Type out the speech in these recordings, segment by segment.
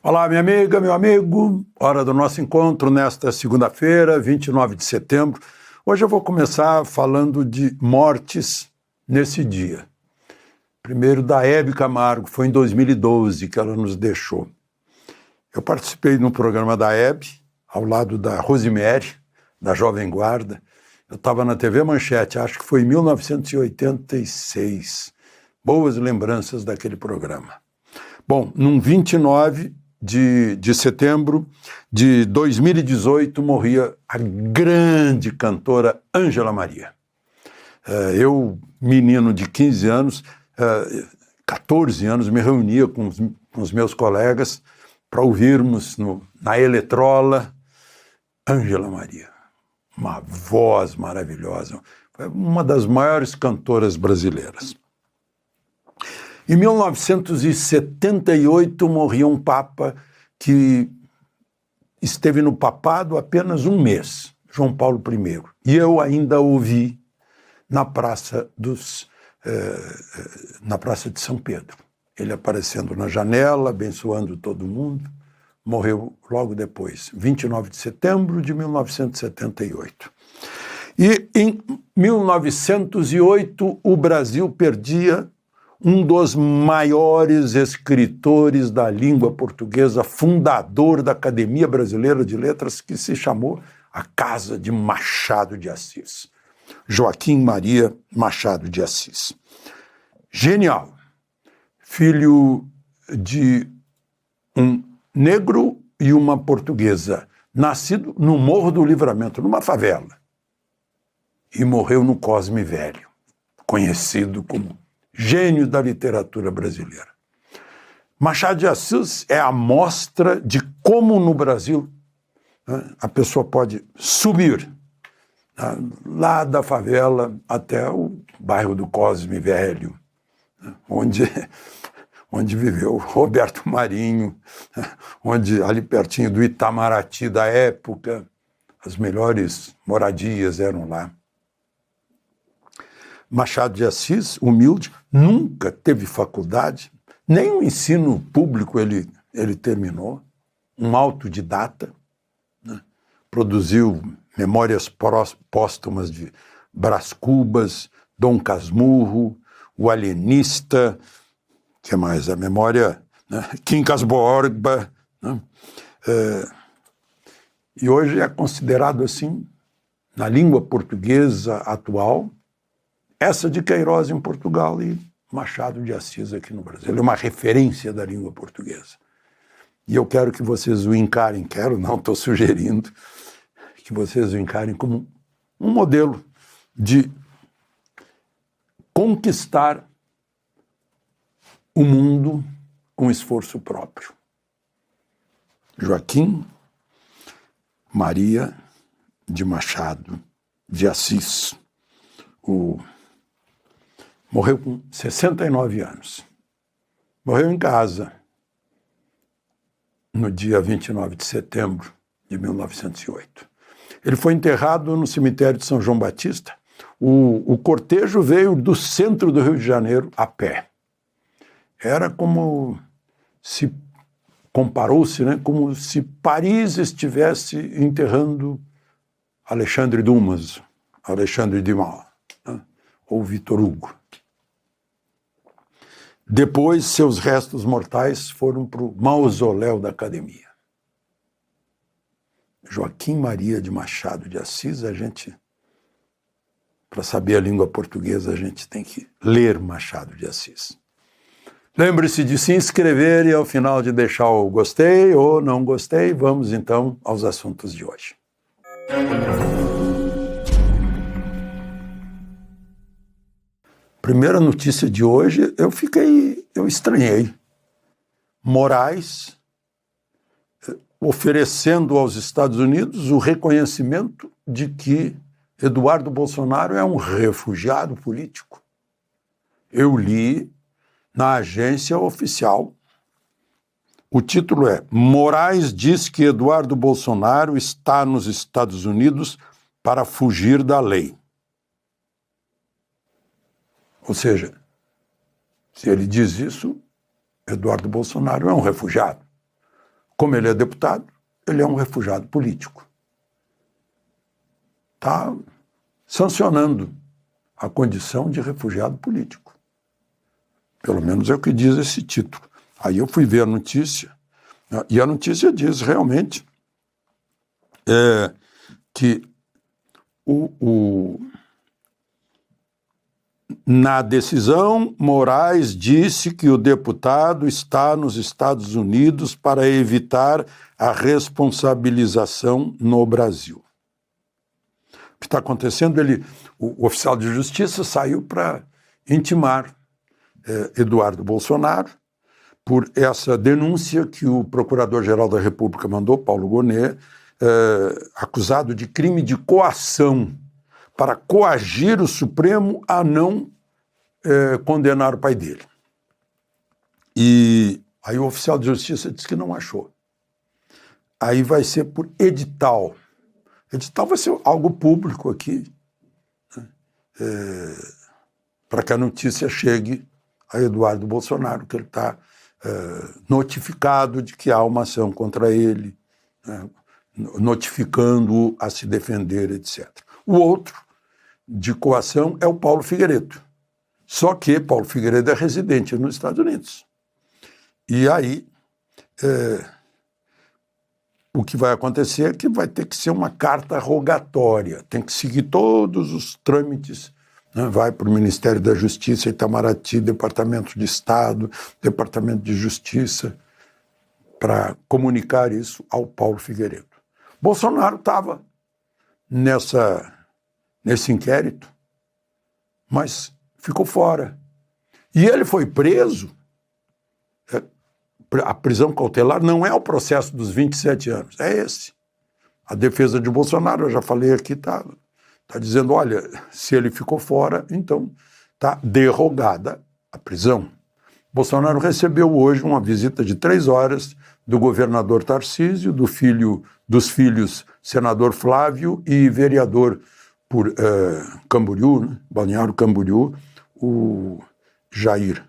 Olá, minha amiga, meu amigo. Hora do nosso encontro nesta segunda-feira, 29 de setembro. Hoje eu vou começar falando de mortes nesse dia. Primeiro da Hebe Camargo, foi em 2012 que ela nos deixou. Eu participei no programa da Hebe, ao lado da Rosemary, da Jovem Guarda. Eu estava na TV Manchete, acho que foi em 1986. Boas lembranças daquele programa. Bom, num 29 de setembro de 2018, morria a grande cantora Ângela Maria. Eu, menino de 15 anos, 14 anos, me reunia com os meus colegas para ouvirmos na Eletrola Ângela Maria. Uma voz maravilhosa, uma das maiores cantoras brasileiras. Em 1978 morria um papa que esteve no papado apenas um mês, João Paulo I. E eu ainda o vi na Praça de São Pedro. Ele aparecendo na janela, abençoando todo mundo, morreu logo depois, 29 de setembro de 1978. E em 1908 o Brasil perdia um dos maiores escritores da língua portuguesa, fundador da Academia Brasileira de Letras, que se chamou a Casa de Machado de Assis. Joaquim Maria Machado de Assis. Genial. Filho de um negro e uma portuguesa, nascido no Morro do Livramento, numa favela. E morreu no Cosme Velho, conhecido como gênio da literatura brasileira. Machado de Assis é a mostra de como no Brasil a pessoa pode subir lá da favela até o bairro do Cosme Velho, onde viveu Roberto Marinho, onde ali pertinho do Itamaraty da época, as melhores moradias eram lá. Machado de Assis, humilde, nunca teve faculdade, nem o ensino público ele terminou, um autodidata, né? Produziu memórias póstumas de Brás Cubas, Dom Casmurro, O Alienista, que mais? A memória, né? Quincas Borba, né? E hoje é considerado assim, na língua portuguesa atual, essa de Queiroz em Portugal e Machado de Assis aqui no Brasil. Ele é uma referência da língua portuguesa. E eu quero que vocês o encarem, estou sugerindo, que vocês o encarem como um modelo de conquistar o mundo com esforço próprio. Joaquim Maria de Machado de Assis, morreu com 69 anos. Morreu em casa, no dia 29 de setembro de 1908. Ele foi enterrado no cemitério de São João Batista. O cortejo veio do centro do Rio de Janeiro a pé. Era como se, comparou-se, né, como se Paris estivesse enterrando Alexandre Dumas, Alexandre Dumas, né, ou Victor Hugo. Depois, seus restos mortais foram para o mausoléu da Academia. Joaquim Maria de Machado de Assis, para saber a língua portuguesa, a gente tem que ler Machado de Assis. Lembre-se de se inscrever e, ao final, de deixar o gostei ou não gostei. Vamos, então, aos assuntos de hoje. Primeira notícia de hoje, eu estranhei. Moraes oferecendo aos Estados Unidos o reconhecimento de que Eduardo Bolsonaro é um refugiado político. Eu li na agência oficial. O título é: Moraes diz que Eduardo Bolsonaro está nos Estados Unidos para fugir da lei. Ou seja, se ele diz isso, Eduardo Bolsonaro é um refugiado. como ele é deputado, ele é um refugiado político. Está sancionando a condição de refugiado político. Pelo menos é o que diz esse título. Aí eu fui ver a notícia, e a notícia diz realmente que na decisão, Moraes disse que o deputado está nos Estados Unidos para evitar a responsabilização no Brasil. O que está acontecendo? O oficial de justiça saiu para intimar Eduardo Bolsonaro por essa denúncia que o Procurador-Geral da República mandou, Paulo Gonet, acusado de crime de coação para coagir o Supremo a não condenar o pai dele. E aí o oficial de justiça disse que não achou. Aí vai ser por edital. Edital vai ser algo público aqui, né? Para que a notícia chegue a Eduardo Bolsonaro, que ele está notificado de que há uma ação contra ele, né? Notificando-o a se defender, etc. O outro de coação é o Paulo Figueiredo. Só que Paulo Figueiredo é residente nos Estados Unidos. E aí, o que vai acontecer é que vai ter que ser uma carta rogatória, tem que seguir todos os trâmites, né? Vai para o Ministério da Justiça, Itamaraty, Departamento de Estado, Departamento de Justiça, para comunicar isso ao Paulo Figueiredo. Bolsonaro estava nesse inquérito, mas ficou fora. E ele foi preso. A prisão cautelar não é o processo dos 27 anos, é esse. A defesa de Bolsonaro, eu já falei aqui, está dizendo, olha, se ele ficou fora, então está derrogada a prisão. Bolsonaro recebeu hoje uma visita de 3 horas do governador Tarcísio, dos filhos senador Flávio e vereador por Camboriú, né? Balneário Camboriú, o Jair.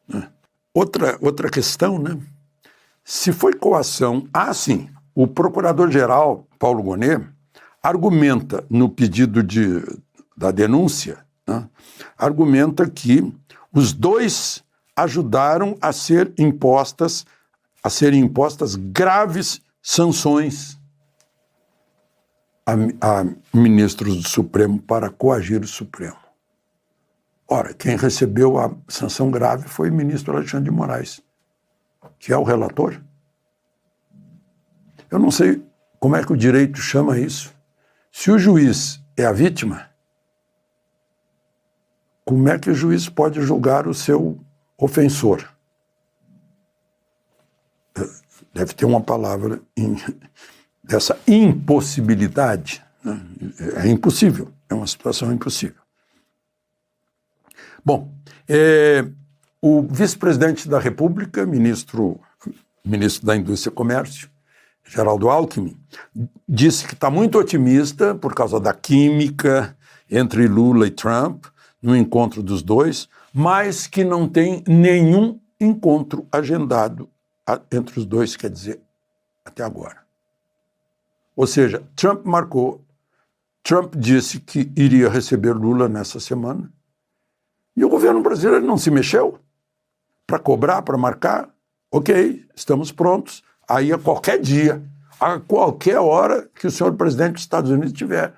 Né? Outra questão, né? Se foi coação, sim, o procurador-geral, Paulo Gonet, argumenta no pedido da denúncia, né? Argumenta que os dois ajudaram a serem impostas graves sanções a ministros do Supremo para coagir o Supremo. Ora, quem recebeu a sanção grave foi o ministro Alexandre de Moraes, que é o relator. Eu não sei como é que o direito chama isso. Se o juiz é a vítima, como é que o juiz pode julgar o seu ofensor? Deve ter uma palavra dessa impossibilidade, né? É impossível, é uma situação impossível. Bom, o vice-presidente da República, ministro da Indústria e Comércio, Geraldo Alckmin, disse que está muito otimista por causa da química entre Lula e Trump, no encontro dos dois, mas que não tem nenhum encontro agendado entre os dois, quer dizer, até agora. Ou seja, Trump disse que iria receber Lula nessa semana, e o governo brasileiro não se mexeu para cobrar, para marcar. Ok, estamos prontos. Aí a qualquer dia, a qualquer hora que o senhor presidente dos Estados Unidos tiver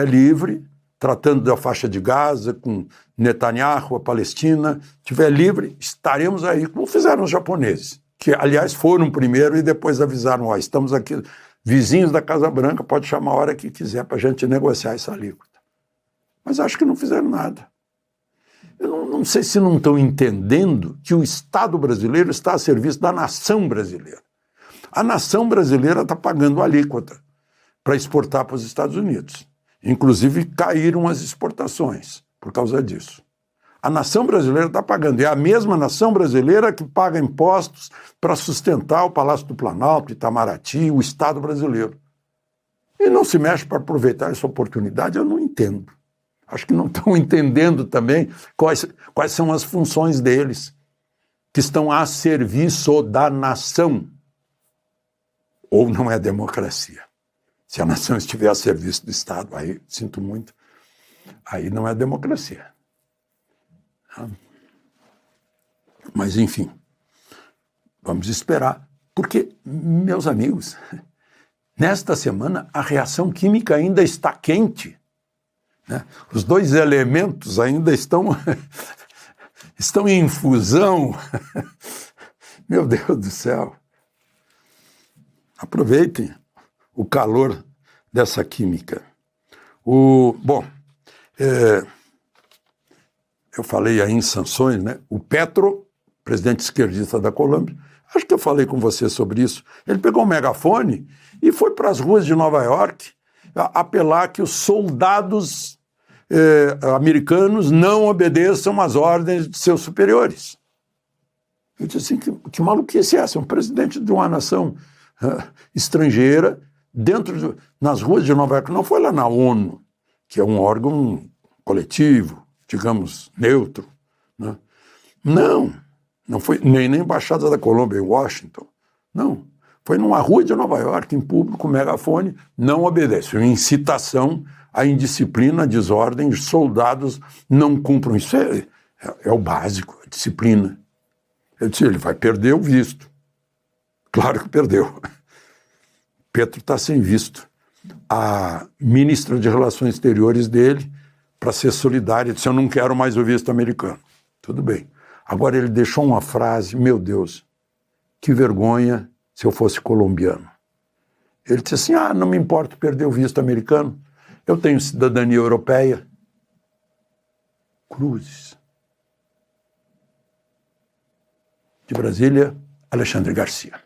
livre, tratando da faixa de Gaza, com Netanyahu, a Palestina, estiver livre, estaremos aí, como fizeram os japoneses, que aliás foram primeiro e depois avisaram, estamos aqui, vizinhos da Casa Branca, pode chamar a hora que quiser para a gente negociar essa alíquota. Mas acho que não fizeram nada. Eu não sei se não estão entendendo que o Estado brasileiro está a serviço da nação brasileira. A nação brasileira está pagando alíquota para exportar para os Estados Unidos. Inclusive, caíram as exportações por causa disso. A nação brasileira está pagando. É a mesma nação brasileira que paga impostos para sustentar o Palácio do Planalto, Itamaraty, o Estado brasileiro. E não se mexe para aproveitar essa oportunidade, eu não entendo. Acho que não estão entendendo também quais são as funções deles, que estão a serviço da nação. ou não é democracia. Se a nação estiver a serviço do Estado, aí, sinto muito, aí não é democracia. Mas, enfim, vamos esperar. Porque, meus amigos, nesta semana a reação química ainda está quente, né? Os dois elementos ainda estão em infusão. Meu Deus do céu. Aproveitem o calor dessa química. Bom, eu falei aí em sanções, né? O Petro, presidente esquerdista da Colômbia, acho que eu falei com você sobre isso. Ele pegou um megafone e foi para as ruas de Nova York apelar que os soldados americanos não obedeçam às ordens de seus superiores. Eu disse assim, que maluquice é essa? Um presidente de uma nação estrangeira, nas ruas de Nova York, não foi lá na ONU, que é um órgão coletivo, digamos, neutro, né? Não foi nem na Embaixada da Colômbia em Washington, não. Foi numa rua de Nova York, em público, megafone, não obedece. Uma incitação à indisciplina, à desordem, os soldados não cumprem. Isso é o básico, a disciplina. Eu disse, ele vai perder o visto. Claro que perdeu. Petro está sem visto. A ministra de Relações Exteriores dele, para ser solidária, disse, eu não quero mais o visto americano. Tudo bem. Agora ele deixou uma frase, meu Deus, que vergonha se eu fosse colombiano. Ele disse assim, não me importa perder o visto americano, eu tenho cidadania europeia. Cruzes. De Brasília, Alexandre Garcia.